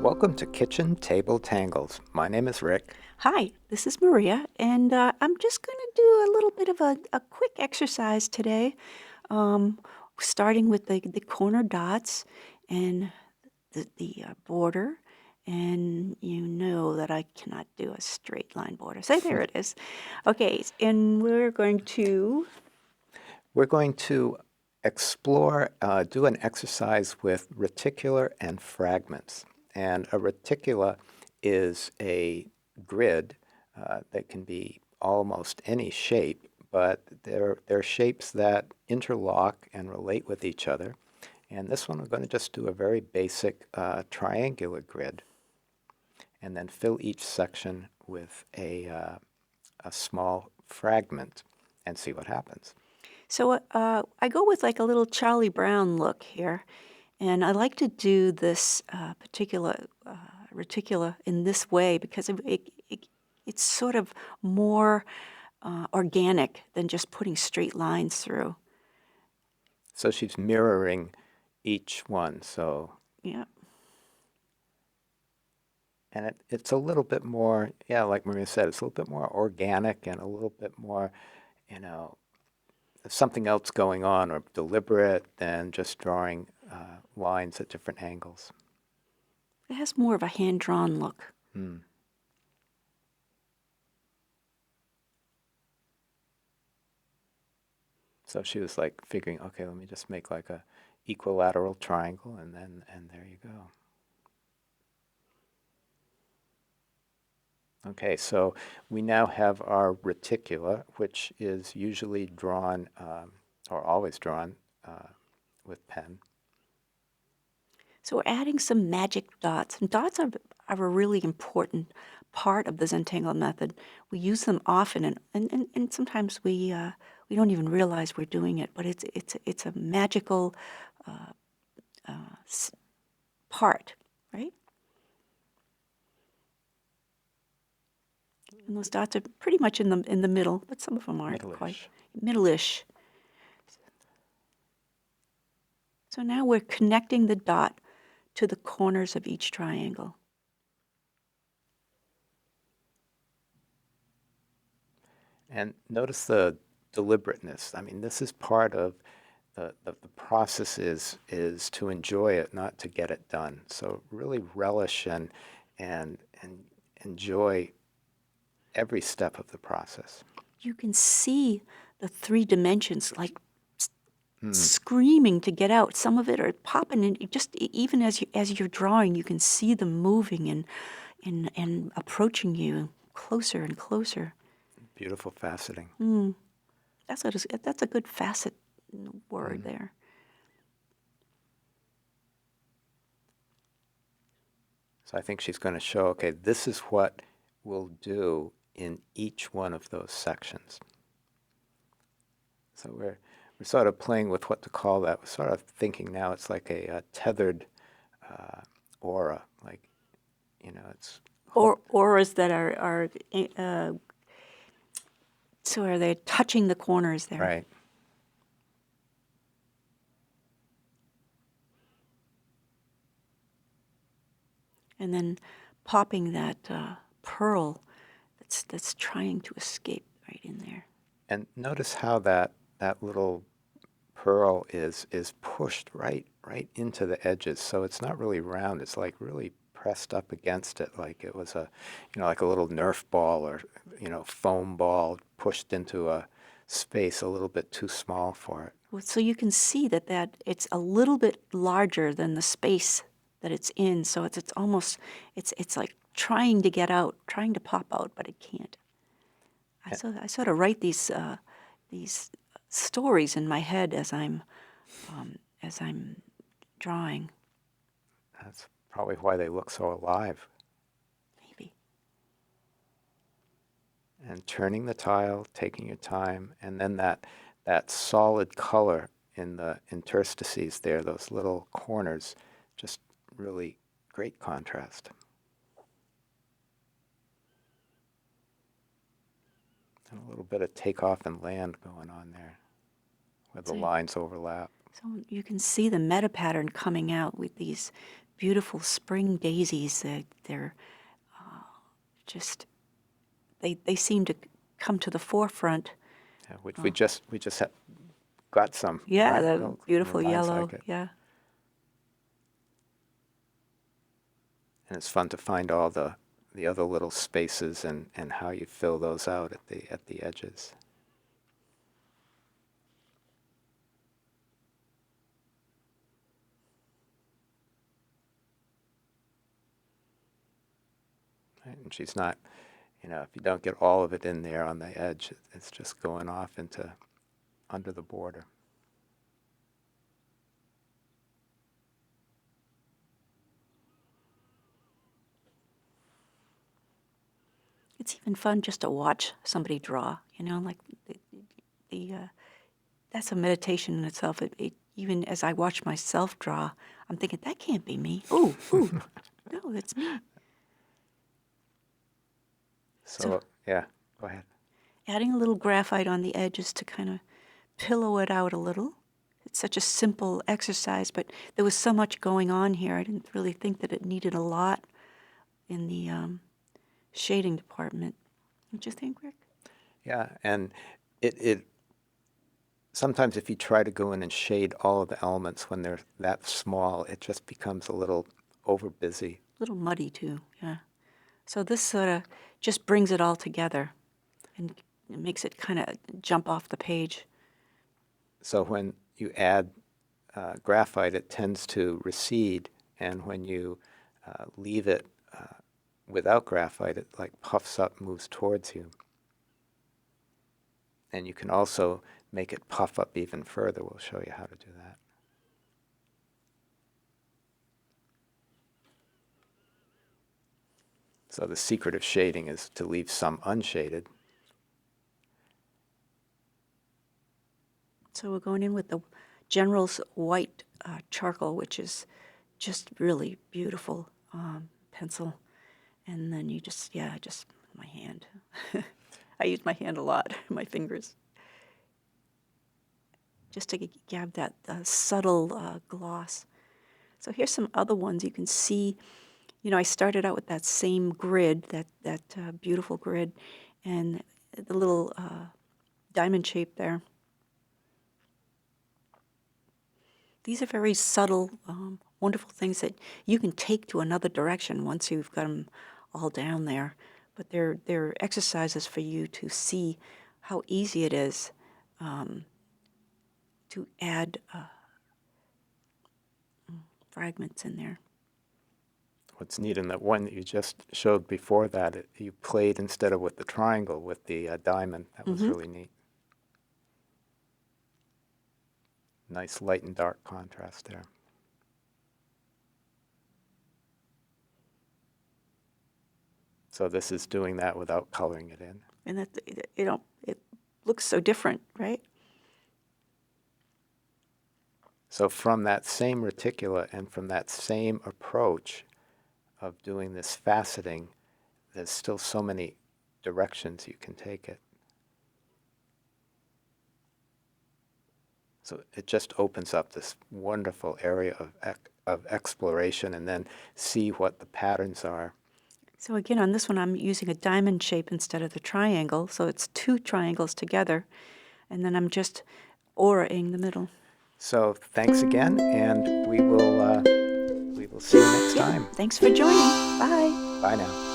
Welcome to Kitchen Table Tangles. My name is Rick. Hi, this is Maria, and I'm just going to do a little bit of a quick exercise today, um, starting with the corner dots and the border. And you know that I cannot do a straight line border. So there it is. Okay, and We're going to explore, do an exercise with reticular and fragments. And a reticula is a grid that can be almost any shape, but they're shapes that interlock and relate with each other. And this one, we're going to just do a very basic triangular grid and then fill each section with a small fragment and see what happens. I go with like a little Charlie Brown look here, and I like to do this particular reticula in this way because it's sort of more organic than just putting straight lines through. So she's mirroring each one. Yeah. And it's a little bit more, yeah, like Maria said, it's a little bit more organic and a little bit more, you know, something else going on or deliberate than just drawing lines at different angles. It has more of a hand-drawn look. Hmm. So she was like figuring, okay, let me just make like a equilateral triangle and there you go. Okay, so we now have our reticula, which is usually drawn or always drawn with pen. So we're adding some magic dots, and dots are a really important part of the Zentangle method. We use them often, and sometimes we don't even realize we're doing it, but it's a magical uh, part, right? And those dots are pretty much in the middle, but some of them aren't quite Middle-ish. middle-ish. So now we're connecting the dot to the corners of each triangle. And notice the deliberateness. I mean, this is part of the process is to enjoy it, not to get it done. So really relish and enjoy every step of the process. You can see the three dimensions like Hmm. screaming to get out. Some of it are popping, and even as you're drawing, you can see them moving and approaching you closer and closer. Beautiful faceting. Mm, that's a good facet word Hmm. there. So I think she's going to show, okay, this is what we'll do in each one of those sections. So we're sort of playing with what to call that. We're sort of thinking now it's like a tethered uh, aura, like, it's Or hooked. auras that are so are they touching the corners there? Right. And then popping that pearl that's trying to escape right in there. And notice how that little pearl is pushed right into the edges. So it's not really round. It's like really pressed up against it, like it was like a little Nerf ball or foam ball pushed into a space a little bit too small for it. Well, so you can see that it's a little bit larger than the space that it's in. So it's almost it's like trying to get out, trying to pop out, but it can't. And I sort of write these stories in my head as I'm drawing. that's probably why they look so alive. Maybe. And turning the tile, taking your time, and then that solid color in the interstices there, those little corners, just really great contrast. And a little bit of takeoff and land going on there where the So lines overlap. so you can see the meta pattern coming out with these beautiful spring daisies. They're just, they seem to come to the forefront. Which we just got some, Yeah, right? the And beautiful reminds yellow, like it. yeah. And it's fun to find all the other little spaces and how you fill those out at the edges. Right? And she's not, if you don't get all of it in there on the edge, it's just going off into under the border. It's even fun just to watch somebody draw, like the that's a meditation in itself. Even as I watch myself draw, I'm thinking, that can't be me. Ooh, no, it's me. So So, yeah, go ahead. adding a little graphite on the edges to kind of pillow it out a little. It's such a simple exercise, but there was so much going on here. I didn't really think that it needed a lot in the shading department. Don't you think, Rick? Yeah, and it sometimes if you try to go in and shade all of the elements when they're that small, it just becomes a little over busy. A little muddy, too, yeah. So this sort of just brings it all together and it makes it kind of jump off the page. So when you add graphite, it tends to recede, and when you leave it without graphite, it like puffs up, moves towards you. And you can also make it puff up even further. We'll show you how to do that. So the secret of shading is to leave some unshaded. So we're going in with the General's white charcoal, which is just really beautiful pencil. And then you just my hand. I use my hand a lot, my fingers, just to give that subtle gloss. So here's some other ones you can see. I started out with that same grid, that beautiful grid, and the little diamond shape there. These are very subtle, wonderful things that you can take to another direction once you've got them all down there. But they're exercises for you to see how easy it is to add fragments in there. What's neat in that one that you just showed before that, you played instead of with the triangle, with the diamond. That was really neat. Nice light and dark contrast there. So this is doing that without coloring it in. And that it looks so different, right? So from that same reticula and from that same approach of doing this faceting, there's still so many directions you can take it. So it just opens up this wonderful area of exploration, and then see what the patterns are. So again, on this one, I'm using a diamond shape instead of the triangle. So it's two triangles together. And then I'm just auraing the middle. So thanks again, and we will see you next time. Thanks for joining. Bye. Bye now.